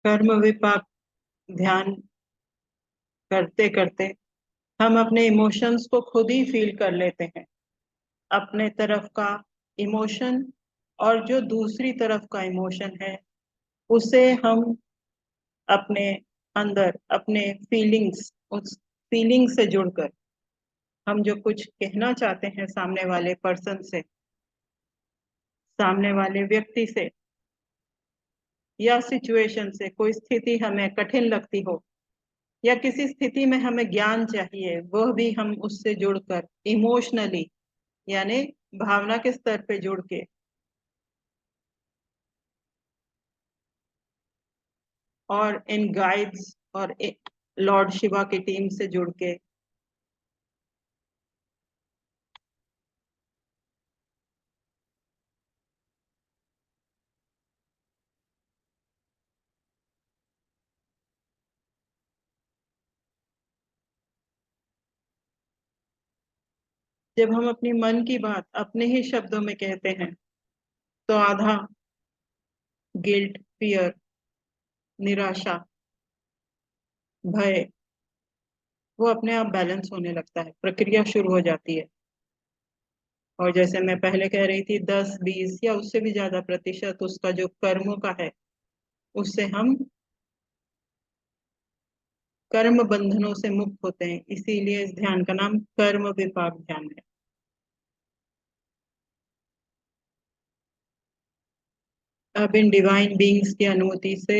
कर्म विपाक ध्यान करते करते हम अपने इमोशंस को खुद ही फील कर लेते हैं। अपने तरफ का इमोशन और जो दूसरी तरफ का इमोशन है उसे हम अपने अंदर अपने फीलिंग्स उस फीलिंग से जुड़कर हम जो कुछ कहना चाहते हैं सामने वाले पर्सन से, सामने वाले व्यक्ति से, या सिचुएशन से, कोई स्थिति हमें कठिन लगती हो या किसी स्थिति में हमें ज्ञान चाहिए, वह भी हम उससे जुड़कर इमोशनली यानी भावना के स्तर पे जुड़ के और इन गाइड्स और लॉर्ड शिवा की टीम से जुड़ के जब हम अपनी मन की बात अपने ही शब्दों में कहते हैं तो आधा गिल्ट, फियर, निराशा, भय वो अपने आप बैलेंस होने लगता है, प्रक्रिया शुरू हो जाती है। और जैसे मैं पहले कह रही थी 10-20 या उससे भी ज्यादा प्रतिशत उसका जो कर्मों का है उससे हम कर्म बंधनों से मुक्त होते हैं। इसीलिए इस ध्यान का नाम कर्म विपाक ध्यान है। अब इन डिवाइन बीइंग्स की अनुमति से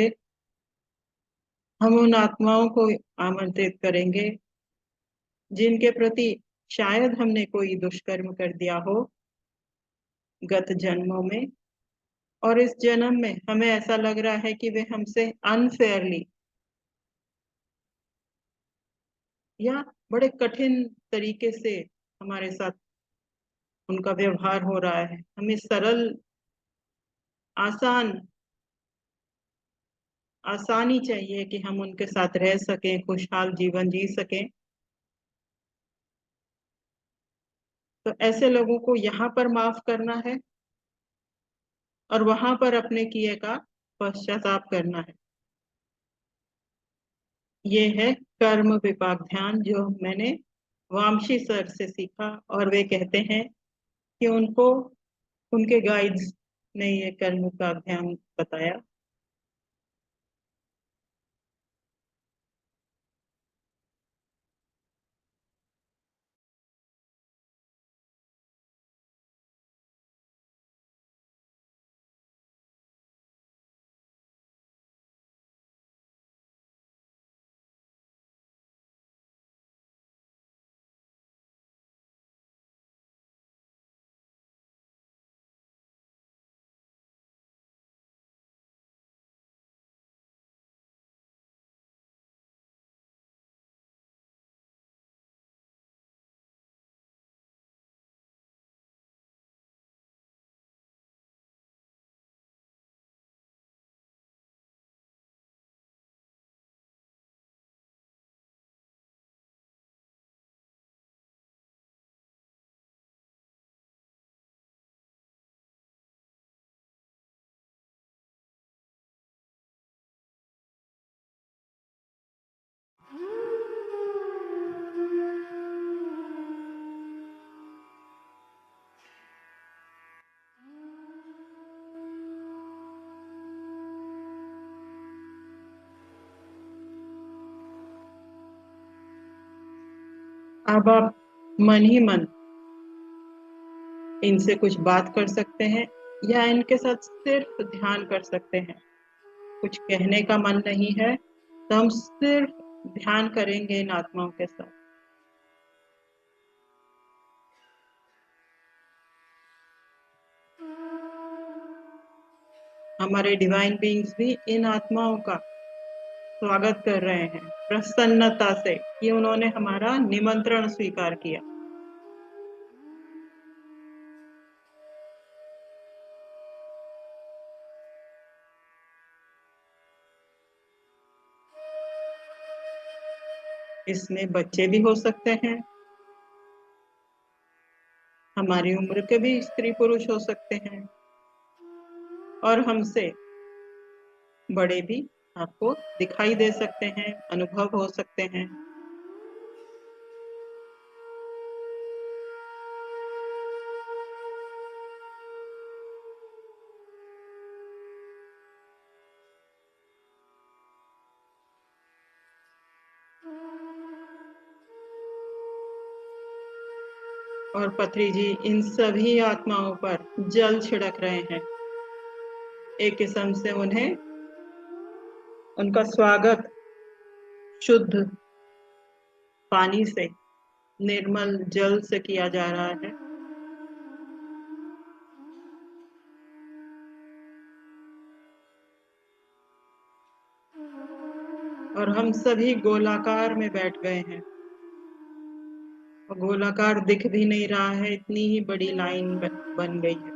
हम उन आत्माओं को आमंत्रित करेंगे जिनके प्रति शायद हमने कोई दुष्कर्म कर दिया हो गत जन्मों में, और इस जन्म में हमें ऐसा लग रहा है कि वे हमसे अनफेयरली या बड़े कठिन तरीके से हमारे साथ उनका व्यवहार हो रहा है। हमें सरल, आसान, आसानी चाहिए कि हम उनके साथ रह सकें, खुशहाल जीवन जी सकें। तो ऐसे लोगों को यहाँ पर माफ करना है और वहां पर अपने किए का पश्चाताप करना है। ये है कर्म विपाक ध्यान जो मैंने वामशी सर से सीखा, और वे कहते हैं कि उनको उनके गाइड्स ने ये कर्म विपाक ध्यान बताया। अब आप मन ही मन इनसे कुछ बात कर सकते हैं या इनके साथ सिर्फ ध्यान कर सकते हैं। कुछ कहने का मन नहीं है तो हम सिर्फ ध्यान करेंगे इन आत्माओं के साथ। हमारे डिवाइन बीइंग्स भी इन आत्माओं का स्वागत कर रहे हैं प्रसन्नता से कि उन्होंने हमारा निमंत्रण स्वीकार किया। इसमें बच्चे भी हो सकते हैं, हमारी उम्र के भी स्त्री पुरुष हो सकते हैं, और हमसे बड़े भी आपको दिखाई दे सकते हैं, अनुभव हो सकते हैं। और पत्री जी इन सभी आत्माओं पर जल छिड़क रहे हैं, एक किस्म से उन्हें उनका स्वागत शुद्ध पानी से, निर्मल जल से किया जा रहा है। और हम सभी गोलाकार में बैठ गए हैं, और गोलाकार दिख भी नहीं रहा है, इतनी ही बड़ी लाइन बन गई है।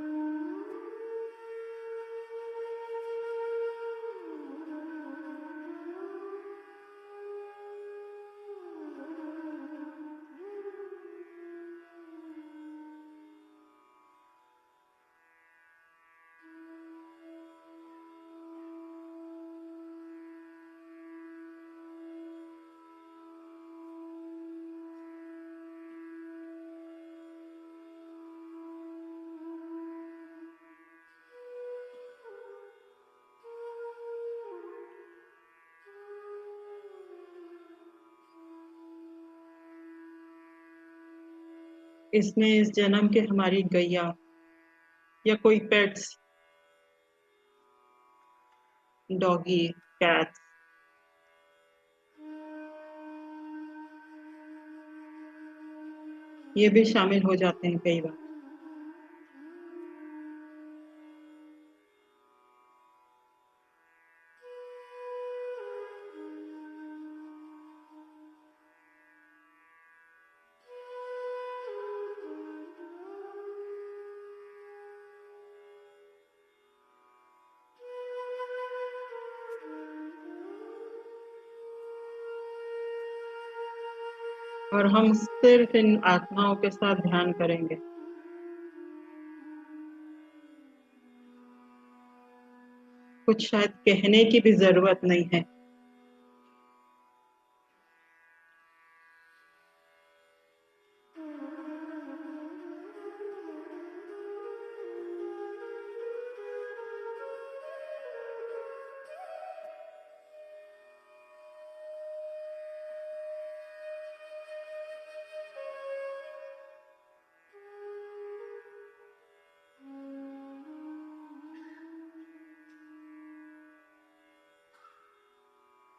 इसमें इस जन्म के हमारी गैया या कोई पेट्स, डॉगी, कैट, ये भी शामिल हो जाते हैं कई बार। और हम सिर्फ इन आत्माओं के साथ ध्यान करेंगे। कुछ शायद कहने की भी जरूरत नहीं है।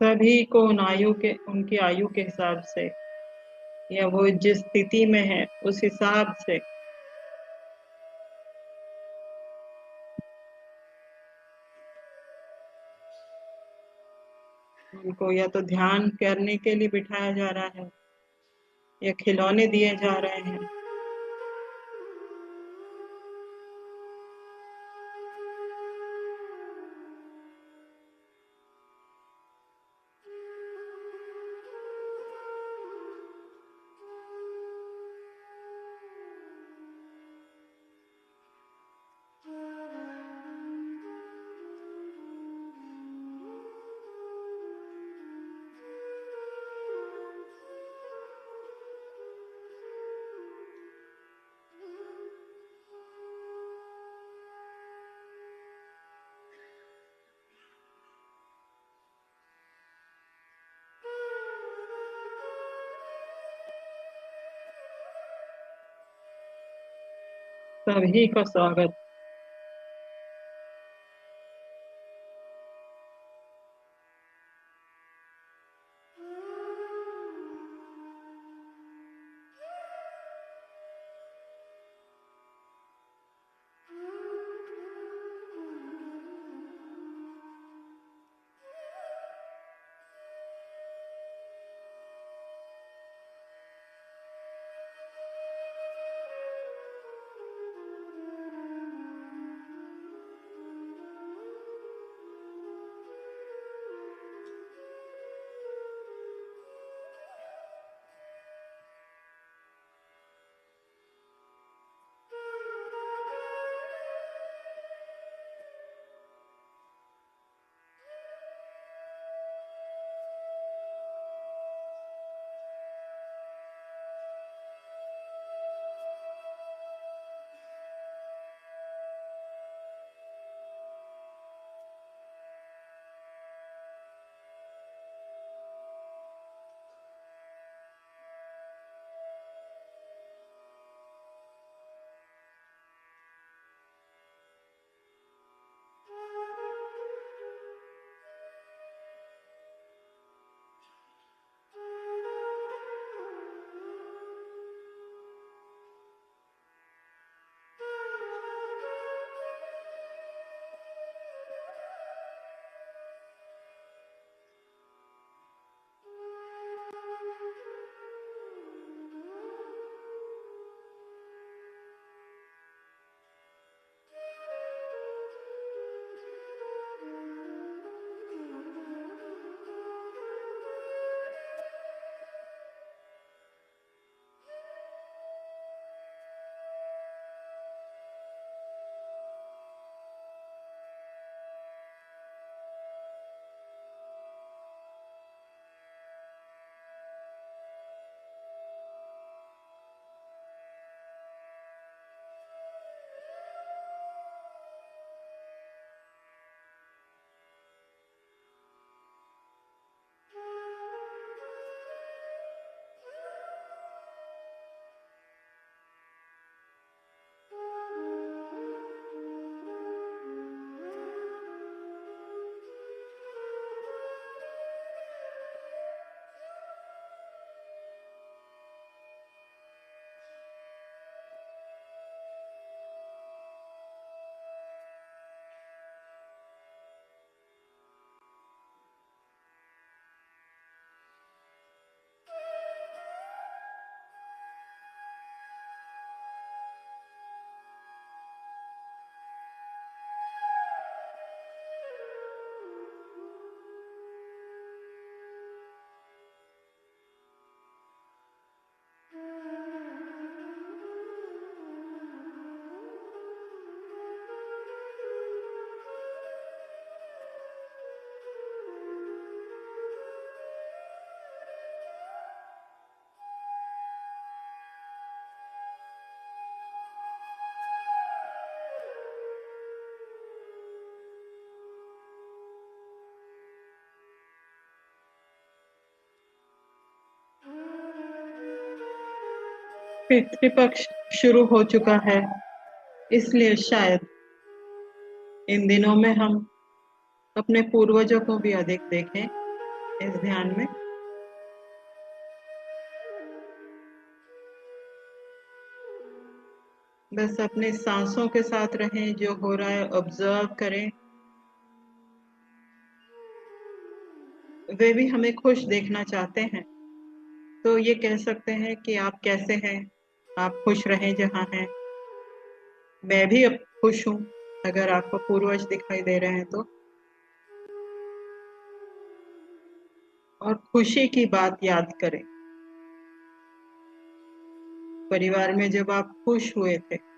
सभी को उनकी आयु के हिसाब से, या वो जिस स्थिति में है उस हिसाब से उनको या तो ध्यान करने के लिए बिठाया जा रहा है, या खिलौने दिए जा रहे हैं। सभी का स्वागत। पितृपक्ष शुरू हो चुका है, इसलिए शायद इन दिनों में हम अपने पूर्वजों को भी अधिक देखें इस ध्यान में। बस अपने सांसों के साथ रहें, जो हो रहा है ऑब्जर्व करें। वे भी हमें खुश देखना चाहते हैं, तो ये कह सकते हैं कि आप कैसे हैं, आप खुश रहें जहाँ हैं। मैं भी अब खुश हूँ, अगर आपको पूर्वज दिखाई दे रहे हैं तो। और खुशी की बात याद करें, परिवार में जब आप खुश हुए थे,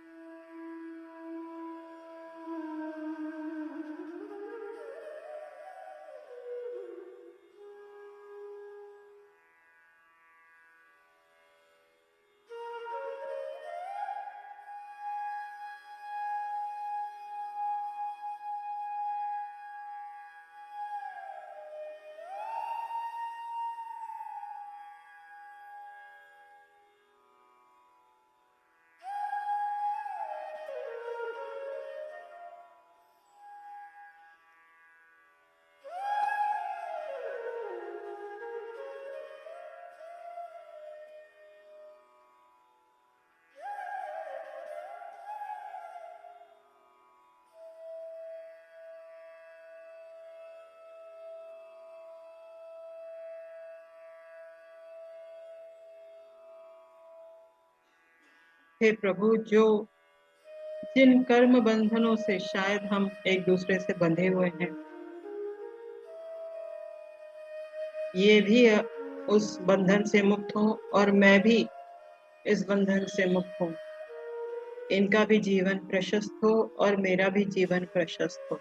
हे प्रभु, जिन कर्म बंधनों से शायद हम एक दूसरे से बंधे हुए हैं, ये भी उस बंधन से मुक्त हो और मैं भी इस बंधन से मुक्त हूँ। इनका भी जीवन प्रशस्त हो और मेरा भी जीवन प्रशस्त हो।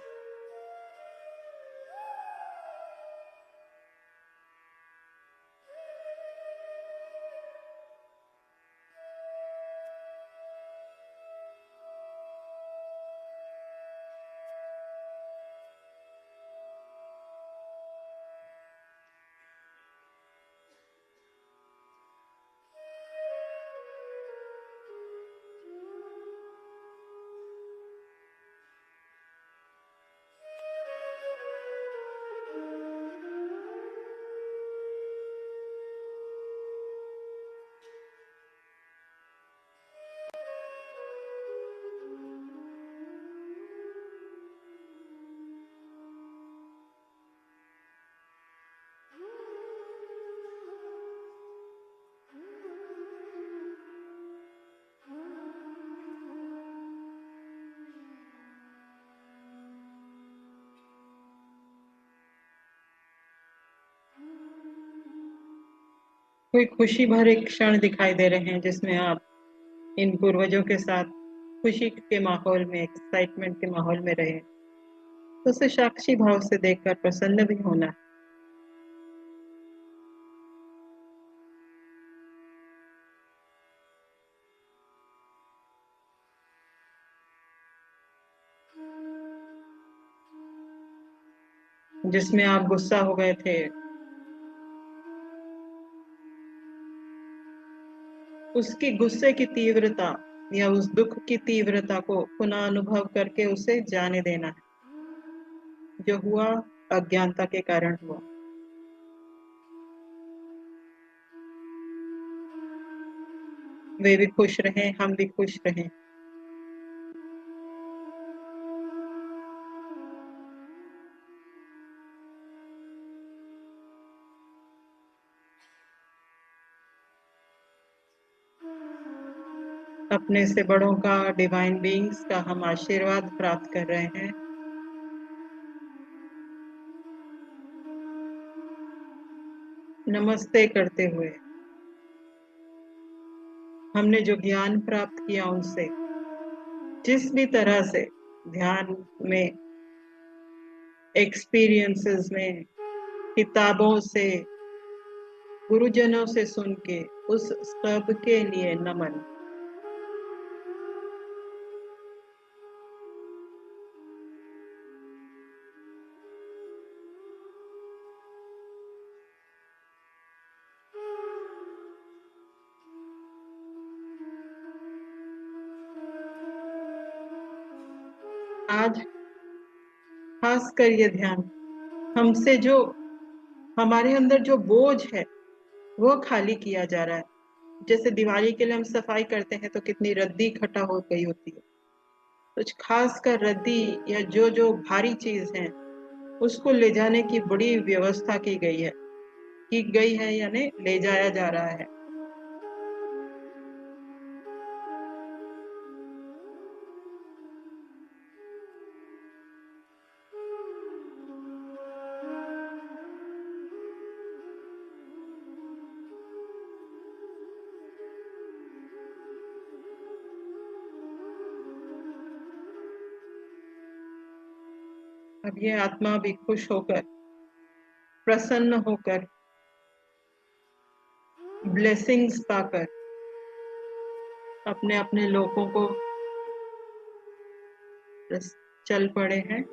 कोई खुशी भरे क्षण दिखाई दे रहे हैं जिसमें आप इन पूर्वजों के साथ खुशी के माहौल में, एक्साइटमेंट के माहौल में रहे, तो उसे साक्षी भाव से देखकर प्रसन्न भी होना है। जिसमें आप गुस्सा हो गए थे, उसकी गुस्से की तीव्रता या उस दुख की तीव्रता को पुनः अनुभव करके उसे जाने देना है। जो हुआ अज्ञानता के कारण हुआ। वे भी खुश रहें, हम भी खुश रहें। अपने से बड़ों का, डिवाइन बीइंग्स का हम आशीर्वाद प्राप्त कर रहे हैं। नमस्ते करते हुए हमने जो ज्ञान प्राप्त किया उनसे, जिस भी तरह से ध्यान में, एक्सपीरियंसेस में, किताबों से, गुरुजनों से सुन के, उस सब के लिए नमन। आज खास कर ये ध्यान हमसे जो हमारे अंदर जो बोझ है वो खाली किया जा रहा है। जैसे दिवाली के लिए हम सफाई करते हैं तो कितनी रद्दी इकट्ठा हो गई होती है, कुछ खास कर रद्दी या जो जो भारी चीज है उसको ले जाने की बड़ी व्यवस्था की गई है यानी ले जाया जा रहा है। अब ये आत्मा भी खुश होकर, प्रसन्न होकर, ब्लेसिंग्स पाकर अपने अपने लोगों को चल पड़े हैं।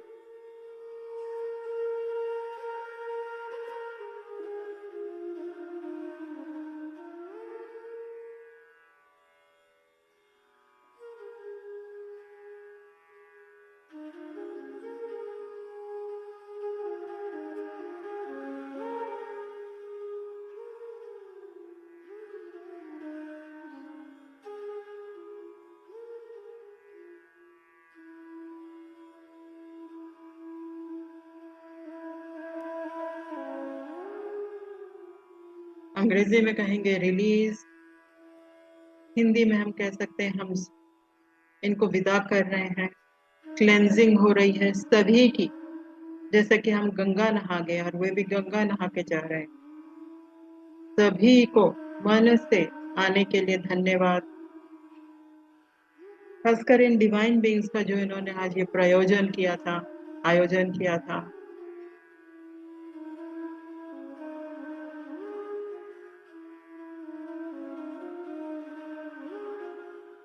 अंग्रेजी में कहेंगे रिलीज, हिंदी में हम कह सकते हैं हम इनको विदा कर रहे हैं। क्लेंजिंग हो रही है सभी की, जैसे कि हम गंगा नहा गए और वे भी गंगा नहा के जा रहे हैं। सभी को मन से आने के लिए धन्यवाद। खासकर इन डिवाइन बीइंग्स का जो इन्होंने आज ये आयोजन किया था।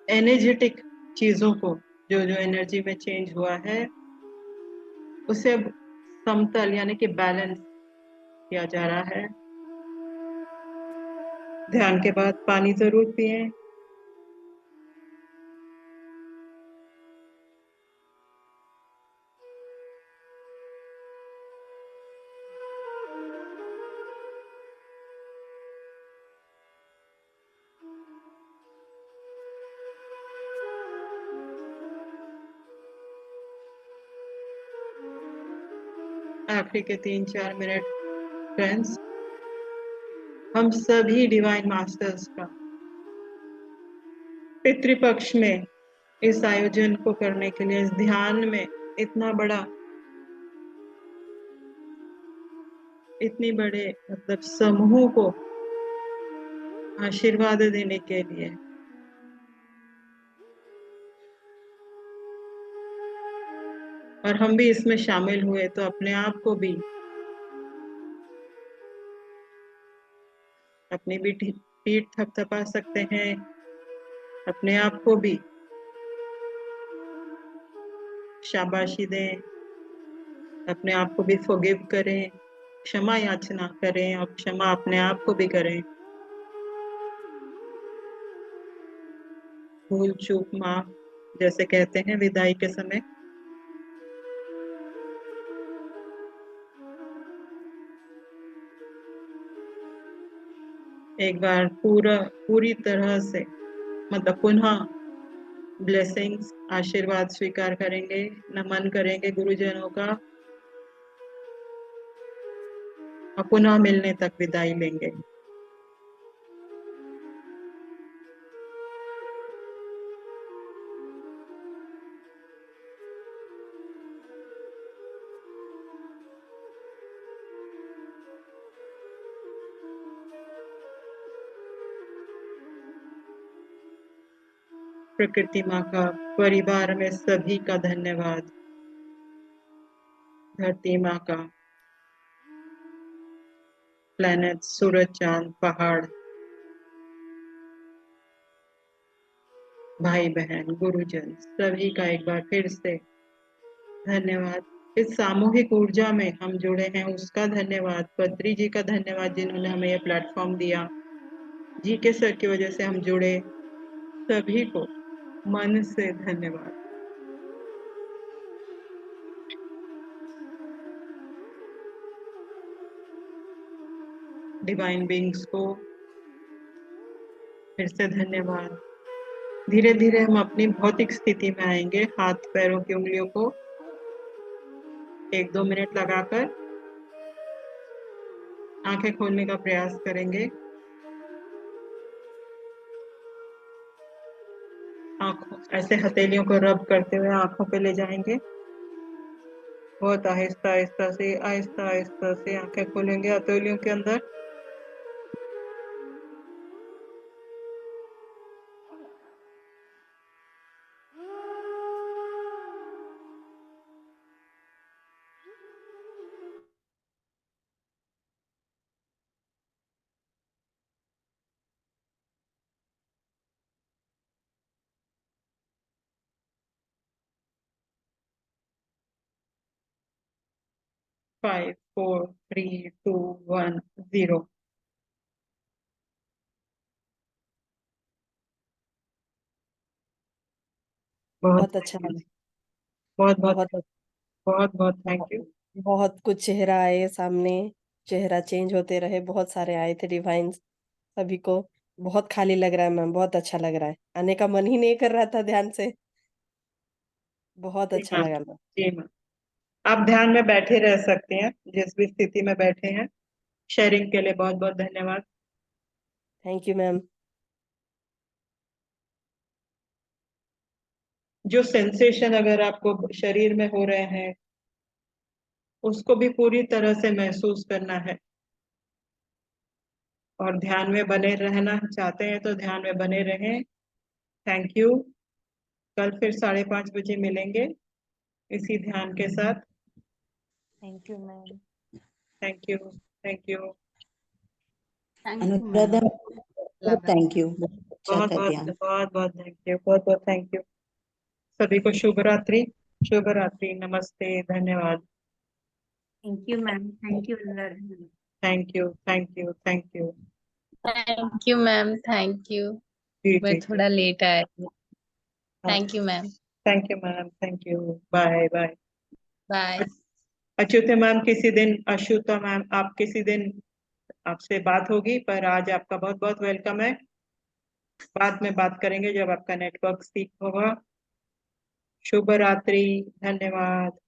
एनर्जेटिक चीजों को जो जो एनर्जी में चेंज हुआ है उसे अब समतल यानी कि बैलेंस किया जा रहा है। ध्यान के बाद पानी जरूर पिएं। आखिरी के 3-4 मिनट फ्रेंड्स, हम सभी डिवाइन मास्टर्स का पितृपक्ष में इस आयोजन को करने के लिए, इस ध्यान में इतनी बड़े मतलब समूह को आशीर्वाद देने के लिए और हम भी इसमें शामिल हुए, तो अपने आप को भी, अपनी भी पीठ थपथपा सकते हैं, अपने आप को भी शाबाशी दें, अपने आप को भी फॉरगिव करें, क्षमा याचना करें और क्षमा अपने आप को भी करें। भूल चूक माफ जैसे कहते हैं विदाई के समय। एक बार पूरी तरह से मतलब पुनः ब्लेसिंग्स, आशीर्वाद स्वीकार करेंगे, नमन करेंगे गुरुजनों का और पुनः मिलने तक विदाई लेंगे। प्रकृति माँ का, परिवार में सभी का धन्यवाद। धरती माँ का, प्लैनेट, सूरज, चांद, पहाड़, भाई बहन, गुरुजन, सभी का एक बार फिर से धन्यवाद। इस सामूहिक ऊर्जा में हम जुड़े हैं उसका धन्यवाद। पत्री जी का धन्यवाद जिन्होंने हमें यह प्लेटफॉर्म दिया। जी के सर की वजह से हम जुड़े। सभी को मन से धन्यवाद। डिवाइन बीइंग्स को फिर से धन्यवाद। धीरे धीरे हम अपनी भौतिक स्थिति में आएंगे। हाथ पैरों की उंगलियों को 1-2 मिनट लगाकर आंखें खोलने का प्रयास करेंगे। आंखों ऐसे हथेलियों को रब करते हुए आंखों पे ले जाएंगे। बहुत आहिस्ता आहिस्ता से आंखें खोलेंगे हथेलियों के अंदर। Five four three two one zero. बहुत बहुत अच्छा लगा। बहुत बहुत बहुत बहुत बहुत थैंक बहुत यू। बहुत कुछ चेहरा आए सामने, चेहरा चेंज होते रहे, बहुत सारे आए थे डिवाइन्स। सभी को बहुत खाली लग रहा है मैम, बहुत अच्छा लग रहा है, आने का मन ही नहीं कर रहा था ध्यान से। बहुत जी अच्छा मैम, लगा मैम। जी मैम। आप ध्यान में बैठे रह सकते हैं जिस भी स्थिति में बैठे हैं। शेयरिंग के लिए बहुत बहुत धन्यवाद। Thank you ma'am. जो सेंसेशन अगर आपको शरीर में हो रहे हैं उसको भी पूरी तरह से महसूस करना है। और ध्यान में बने रहना चाहते हैं तो ध्यान में बने रहें। Thank you. कल फिर 5:30 बजे मिलेंगे इसी ध्यान के साथ। Thank you ma'am. Thank you, thank you. Thank you Anuradha, ma'am. लगा थैंक यू, बहुत अच्छा बहुत था बहुत ध्यान। बहुत बहुत थैंक यू, बहुत बहुत थैंक यू। सभी को शुभ रात्रि। शुभ रात्रि, नमस्ते, धन्यवाद। Thank you ma'am. Thank you Anuradha. Thank you, thank you, thank you. Thank you ma'am. Thank you. जी मैं जी जी। थोड़ा लेट आया। हाँ, thank you ma'am. Thank you ma'am, thank you. Bye bye. Bye. Achyuta ma'am किसी दिन, अच्युता मैम आप किसी दिन आपसे बात होगी, पर आज आपका बहुत बहुत वेलकम है। बाद में बात करेंगे जब आपका नेटवर्क ठीक होगा। शुभ रात्रि, धन्यवाद।